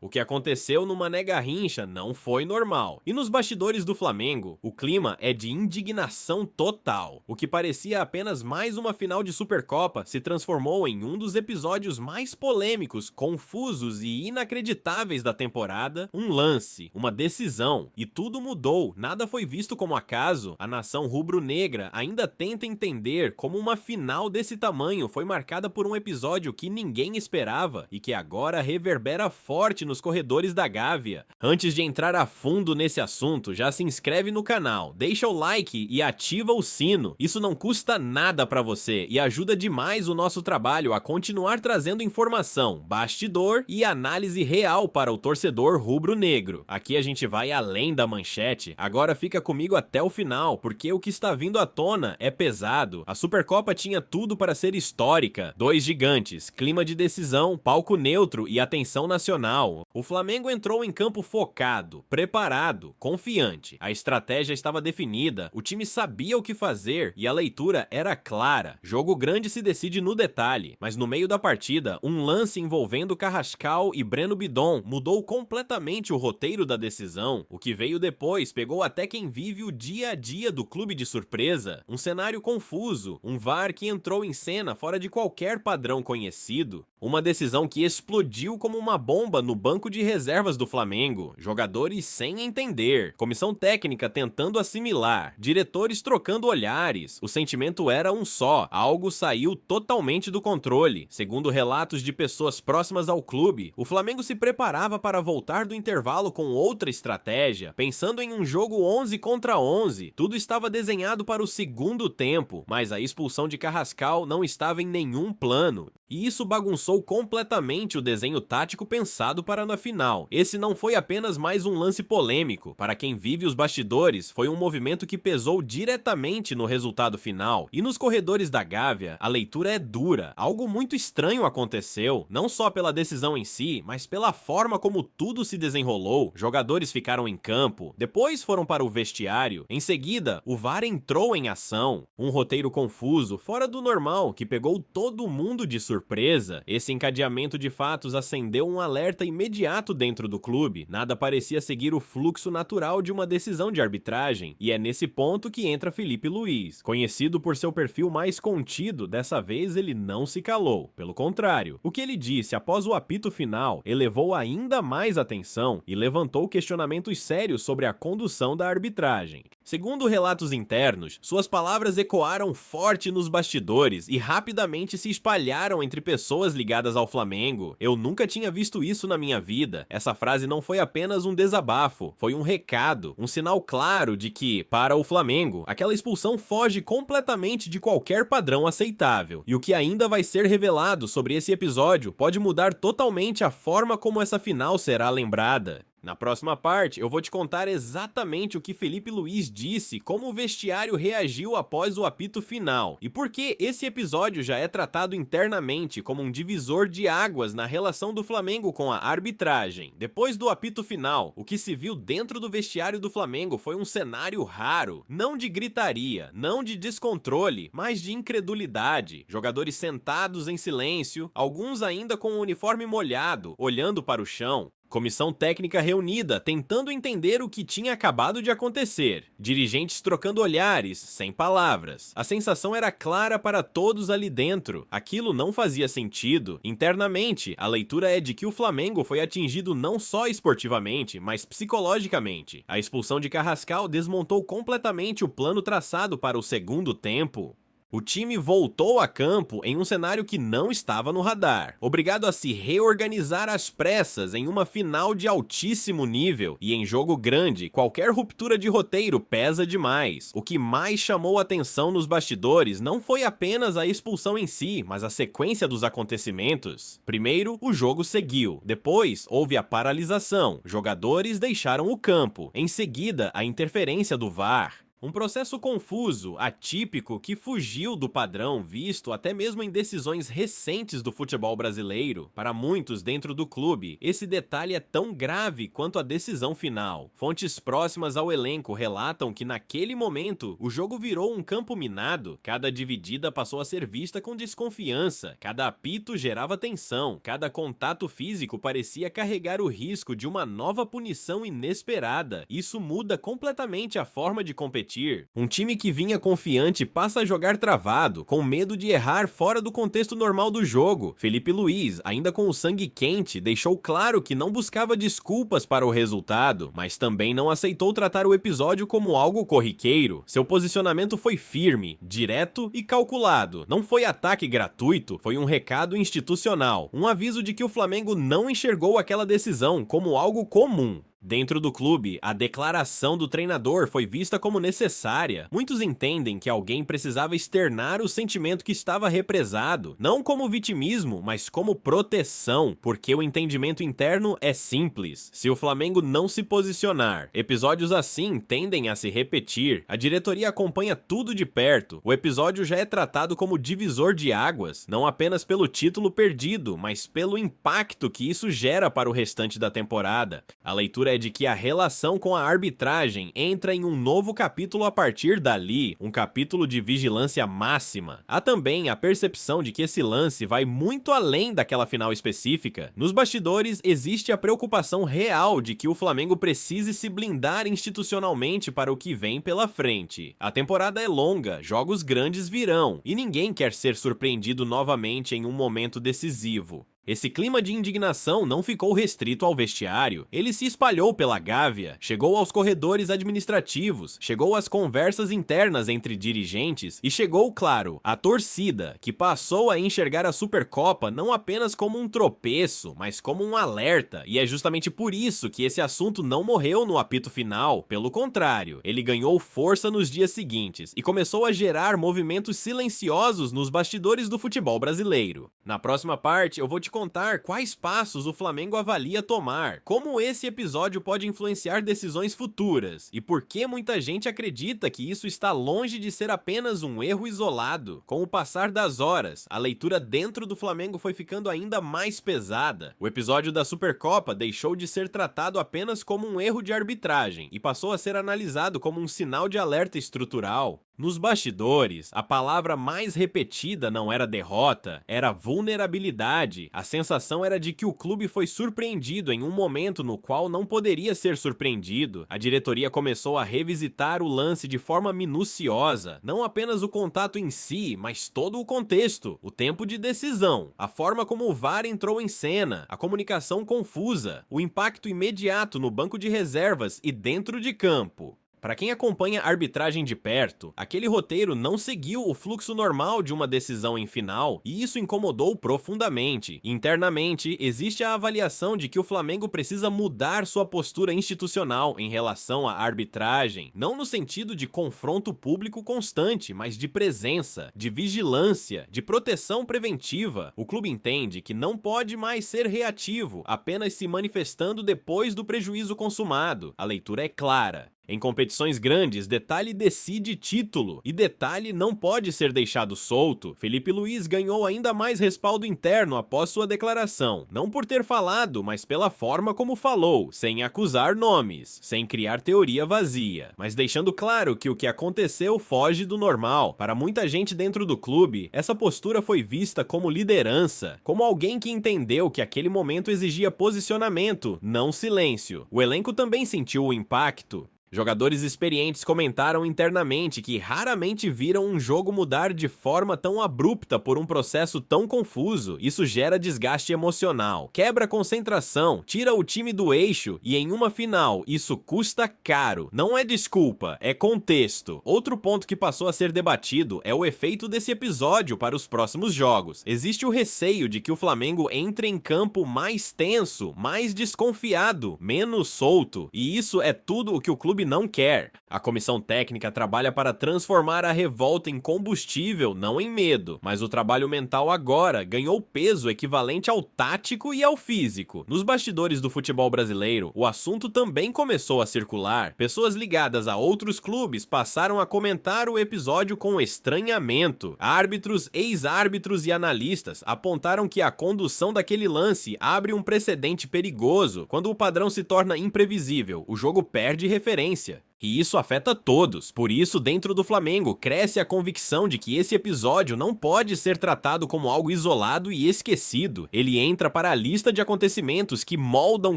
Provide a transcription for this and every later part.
O que aconteceu no Mané Garrincha não foi normal. E nos bastidores do Flamengo, o clima é de indignação total. O que parecia apenas mais uma final de Supercopa se transformou em um dos episódios mais polêmicos, confusos e inacreditáveis da temporada, um lance, uma decisão, e tudo mudou, nada foi visto como acaso. A nação rubro-negra ainda tenta entender como uma final desse tamanho foi marcada por um episódio que ninguém esperava e que agora reverbera forte nos corredores da Gávea. Antes de entrar a fundo nesse assunto, já se inscreve no canal, deixa o like e ativa o sino. Isso não custa nada pra você e ajuda demais o nosso trabalho a continuar trazendo informação, bastidor e análise real para o torcedor rubro-negro. Aqui a gente vai além da manchete, agora fica comigo até o final, porque o que está vindo à tona é pesado. A Supercopa tinha tudo para ser histórica, dois gigantes, clima de decisão, palco neutro e atenção nacional. O Flamengo entrou em campo focado, preparado, confiante. A estratégia estava definida, o time sabia o que fazer e a leitura era clara. Jogo grande se decide no detalhe, mas no meio da partida, um lance envolvendo Carrascal e Breno Bidon mudou completamente o roteiro da decisão. O que veio depois pegou até quem vive o dia a dia do clube de surpresa. Um cenário confuso, um VAR que entrou em cena fora de qualquer padrão conhecido, uma decisão que explodiu como uma bomba no banco de reservas do Flamengo, jogadores sem entender, comissão técnica tentando assimilar, diretores trocando olhares. O sentimento era um só, algo saiu totalmente do controle. Segundo relatos de pessoas próximas ao clube, o Flamengo se preparava para voltar do intervalo com outra estratégia, pensando em um jogo 11 contra 11. Tudo estava desenhado para o segundo tempo, mas a expulsão de Carrascal não estava em nenhum plano. E isso bagunçou completamente o desenho tático pensado para na final. Esse não foi apenas mais um lance polêmico. Para quem vive os bastidores, foi um movimento que pesou diretamente no resultado final. E nos corredores da Gávea, a leitura é dura. Algo muito estranho aconteceu, não só pela decisão em si, mas pela forma como tudo se desenrolou. Jogadores ficaram em campo, depois foram para o vestiário. Em seguida, o VAR entrou em ação. Um roteiro confuso, fora do normal, que pegou todo mundo de surpresa. Esse encadeamento de fatos acendeu um alerta imediato dentro do clube. Nada parecia seguir o fluxo natural de uma decisão de arbitragem, e é nesse ponto que entra Felipe Luiz. Conhecido por seu perfil mais contido, dessa vez ele não se calou. Pelo contrário, o que ele disse após o apito final elevou ainda mais atenção e levantou questionamentos sérios sobre a condução da arbitragem. Segundo relatos internos, suas palavras ecoaram forte nos bastidores e rapidamente se espalharam entre pessoas ligadas ao Flamengo. Eu nunca tinha visto isso na minha vida. Essa frase não foi apenas um desabafo, foi um recado, um sinal claro de que, para o Flamengo, aquela expulsão foge completamente de qualquer padrão aceitável. E o que ainda vai ser revelado sobre esse episódio pode mudar totalmente a forma como essa final será lembrada. Na próxima parte, eu vou te contar exatamente o que Felipe Luiz disse, como o vestiário reagiu após o apito final, e por que esse episódio já é tratado internamente como um divisor de águas na relação do Flamengo com a arbitragem. Depois do apito final, o que se viu dentro do vestiário do Flamengo foi um cenário raro, não de gritaria, não de descontrole, mas de incredulidade. Jogadores sentados em silêncio, alguns ainda com o uniforme molhado, olhando para o chão. Comissão técnica reunida, tentando entender o que tinha acabado de acontecer. Dirigentes trocando olhares, sem palavras. A sensação era clara para todos ali dentro. Aquilo não fazia sentido. Internamente, a leitura é de que o Flamengo foi atingido não só esportivamente, mas psicologicamente. A expulsão de Carrascal desmontou completamente o plano traçado para o segundo tempo. O time voltou a campo em um cenário que não estava no radar, obrigado a se reorganizar às pressas em uma final de altíssimo nível, e em jogo grande, qualquer ruptura de roteiro pesa demais. O que mais chamou atenção nos bastidores não foi apenas a expulsão em si, mas a sequência dos acontecimentos. Primeiro, o jogo seguiu, depois houve a paralisação, jogadores deixaram o campo, em seguida a interferência do VAR. Um processo confuso, atípico, que fugiu do padrão visto até mesmo em decisões recentes do futebol brasileiro. Para muitos dentro do clube, esse detalhe é tão grave quanto a decisão final. Fontes próximas ao elenco relatam que naquele momento o jogo virou um campo minado, cada dividida passou a ser vista com desconfiança, cada apito gerava tensão, cada contato físico parecia carregar o risco de uma nova punição inesperada. Isso muda completamente a forma de competir. Um time que vinha confiante passa a jogar travado, com medo de errar fora do contexto normal do jogo. Felipe Luiz, ainda com o sangue quente, deixou claro que não buscava desculpas para o resultado, mas também não aceitou tratar o episódio como algo corriqueiro. Seu posicionamento foi firme, direto e calculado. Não foi ataque gratuito, foi um recado institucional, um aviso de que o Flamengo não enxergou aquela decisão como algo comum. Dentro do clube, a declaração do treinador foi vista como necessária. Muitos entendem que alguém precisava externar o sentimento que estava represado, não como vitimismo, mas como proteção, porque o entendimento interno é simples. Se o Flamengo não se posicionar, episódios assim tendem a se repetir. A diretoria acompanha tudo de perto. O episódio já é tratado como divisor de águas, não apenas pelo título perdido, mas pelo impacto que isso gera para o restante da temporada. A leitura é de que a relação com a arbitragem entra em um novo capítulo a partir dali, um capítulo de vigilância máxima. Há também a percepção de que esse lance vai muito além daquela final específica. Nos bastidores, existe a preocupação real de que o Flamengo precise se blindar institucionalmente para o que vem pela frente. A temporada é longa, jogos grandes virão, e ninguém quer ser surpreendido novamente em um momento decisivo. Esse clima de indignação não ficou restrito ao vestiário, ele se espalhou pela Gávea, chegou aos corredores administrativos, chegou às conversas internas entre dirigentes e chegou, claro, à torcida, que passou a enxergar a Supercopa não apenas como um tropeço, mas como um alerta, e é justamente por isso que esse assunto não morreu no apito final, pelo contrário, ele ganhou força nos dias seguintes e começou a gerar movimentos silenciosos nos bastidores do futebol brasileiro. Na próxima parte, eu vou te contar quais passos o Flamengo avalia tomar, como esse episódio pode influenciar decisões futuras e por que muita gente acredita que isso está longe de ser apenas um erro isolado. Com o passar das horas, a leitura dentro do Flamengo foi ficando ainda mais pesada. O episódio da Supercopa deixou de ser tratado apenas como um erro de arbitragem e passou a ser analisado como um sinal de alerta estrutural. Nos bastidores, a palavra mais repetida não era derrota, era vulnerabilidade. A sensação era de que o clube foi surpreendido em um momento no qual não poderia ser surpreendido. A diretoria começou a revisitar o lance de forma minuciosa, não apenas o contato em si, mas todo o contexto, o tempo de decisão, a forma como o VAR entrou em cena, a comunicação confusa, o impacto imediato no banco de reservas e dentro de campo. Para quem acompanha a arbitragem de perto, aquele roteiro não seguiu o fluxo normal de uma decisão em final e isso incomodou profundamente. Internamente, existe a avaliação de que o Flamengo precisa mudar sua postura institucional em relação à arbitragem, não no sentido de confronto público constante, mas de presença, de vigilância, de proteção preventiva. O clube entende que não pode mais ser reativo, apenas se manifestando depois do prejuízo consumado. A leitura é clara. Em competições grandes, detalhe decide título, e detalhe não pode ser deixado solto. Felipe Luiz ganhou ainda mais respaldo interno após sua declaração, não por ter falado, mas pela forma como falou, sem acusar nomes, sem criar teoria vazia, mas deixando claro que o que aconteceu foge do normal. Para muita gente dentro do clube, essa postura foi vista como liderança, como alguém que entendeu que aquele momento exigia posicionamento, não silêncio. O elenco também sentiu o impacto. Jogadores experientes comentaram internamente que raramente viram um jogo mudar de forma tão abrupta por um processo tão confuso. Isso gera desgaste emocional, quebra a concentração, tira o time do eixo e em uma final isso custa caro. Não é desculpa, é contexto. Outro ponto que passou a ser debatido é o efeito desse episódio para os próximos jogos. Existe o receio de que o Flamengo entre em campo mais tenso, mais desconfiado, menos solto, e isso é tudo o que o clube clube não quer. A comissão técnica trabalha para transformar a revolta em combustível, não em medo. Mas o trabalho mental agora ganhou peso equivalente ao tático e ao físico. Nos bastidores do futebol brasileiro, o assunto também começou a circular. Pessoas ligadas a outros clubes passaram a comentar o episódio com estranhamento. Árbitros, ex-árbitros e analistas apontaram que a condução daquele lance abre um precedente perigoso. Quando o padrão se torna imprevisível, o jogo perde referência. E isso afeta todos, por isso dentro do Flamengo cresce a convicção de que esse episódio não pode ser tratado como algo isolado e esquecido. Ele entra para a lista de acontecimentos que moldam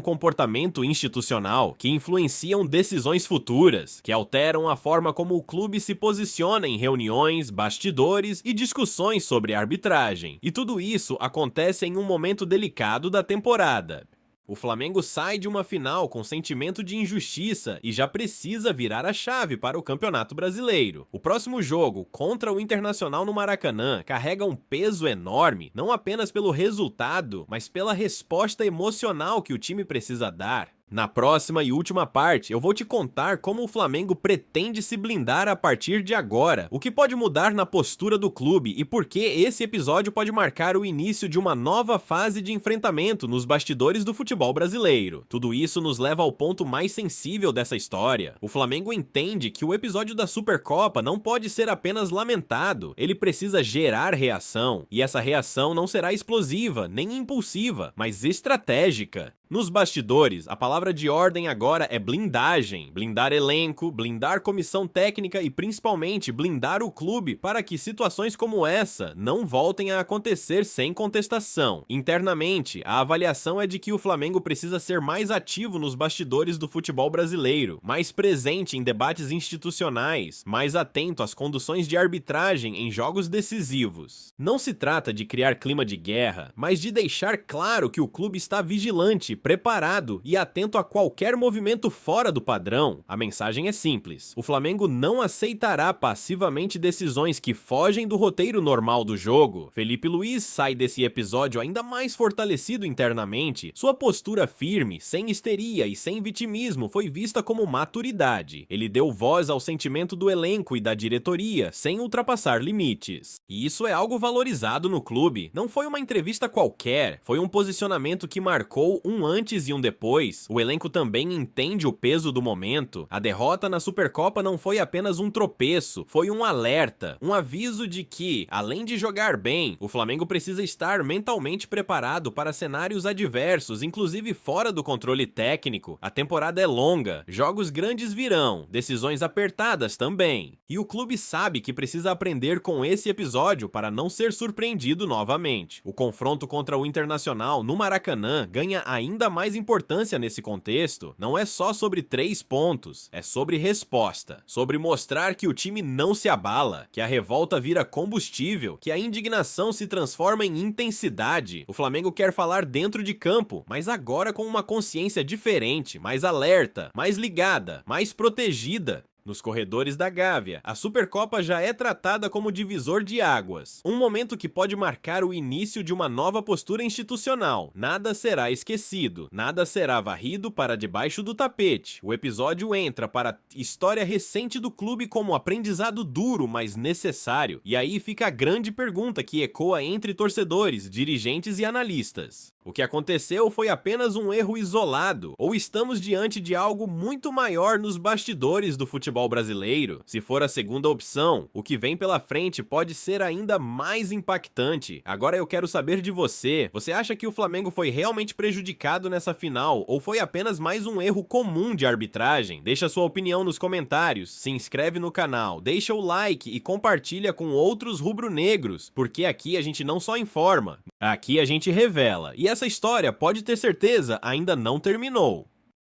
comportamento institucional, que influenciam decisões futuras, que alteram a forma como o clube se posiciona em reuniões, bastidores e discussões sobre arbitragem. E tudo isso acontece em um momento delicado da temporada. O Flamengo sai de uma final com sentimento de injustiça e já precisa virar a chave para o Campeonato Brasileiro. O próximo jogo, contra o Internacional no Maracanã, carrega um peso enorme, não apenas pelo resultado, mas pela resposta emocional que o time precisa dar. Na próxima e última parte, eu vou te contar como o Flamengo pretende se blindar a partir de agora, o que pode mudar na postura do clube e por que esse episódio pode marcar o início de uma nova fase de enfrentamento nos bastidores do futebol brasileiro. Tudo isso nos leva ao ponto mais sensível dessa história. O Flamengo entende que o episódio da Supercopa não pode ser apenas lamentado, ele precisa gerar reação, e essa reação não será explosiva, nem impulsiva, mas estratégica. Nos bastidores, a palavra de ordem agora é blindagem. Blindar elenco, blindar comissão técnica e principalmente blindar o clube para que situações como essa não voltem a acontecer sem contestação. Internamente, a avaliação é de que o Flamengo precisa ser mais ativo nos bastidores do futebol brasileiro, mais presente em debates institucionais, mais atento às conduções de arbitragem em jogos decisivos. Não se trata de criar clima de guerra, mas de deixar claro que o clube está vigilante, preparado e atento a qualquer movimento fora do padrão. A mensagem é simples: o Flamengo não aceitará passivamente decisões que fogem do roteiro normal do jogo. Felipe Luiz sai desse episódio ainda mais fortalecido internamente. Sua postura firme, sem histeria e sem vitimismo foi vista como maturidade. Ele deu voz ao sentimento do elenco e da diretoria, sem ultrapassar limites. E isso é algo valorizado no clube. Não foi uma entrevista qualquer, foi um posicionamento que marcou um antes e um depois. O elenco também entende o peso do momento. A derrota na Supercopa não foi apenas um tropeço, foi um alerta, um aviso de que, além de jogar bem, o Flamengo precisa estar mentalmente preparado para cenários adversos, inclusive fora do controle técnico. A temporada é longa, jogos grandes virão, decisões apertadas também. E o clube sabe que precisa aprender com esse episódio para não ser surpreendido novamente. O confronto contra o Internacional no Maracanã ganha ainda mais importância nesse contexto. Não é só sobre 3 pontos, é sobre resposta, sobre mostrar que o time não se abala, que a revolta vira combustível, que a indignação se transforma em intensidade. O Flamengo quer falar dentro de campo, mas agora com uma consciência diferente, mais alerta, mais ligada, mais protegida. Nos corredores da Gávea, a Supercopa já é tratada como divisor de águas, um momento que pode marcar o início de uma nova postura institucional. Nada será esquecido, nada será varrido para debaixo do tapete. O episódio entra para a história recente do clube como aprendizado duro, mas necessário. E aí fica a grande pergunta que ecoa entre torcedores, dirigentes e analistas. O que aconteceu foi apenas um erro isolado, ou estamos diante de algo muito maior nos bastidores do futebol brasileiro? Se for a segunda opção, o que vem pela frente pode ser ainda mais impactante. Agora eu quero saber de você. Você acha que o Flamengo foi realmente prejudicado nessa final, ou foi apenas mais um erro comum de arbitragem? Deixa sua opinião nos comentários, se inscreve no canal, deixa o like e compartilha com outros rubro-negros, porque aqui a gente não só informa, aqui a gente revela. E essa história, pode ter certeza, ainda não terminou.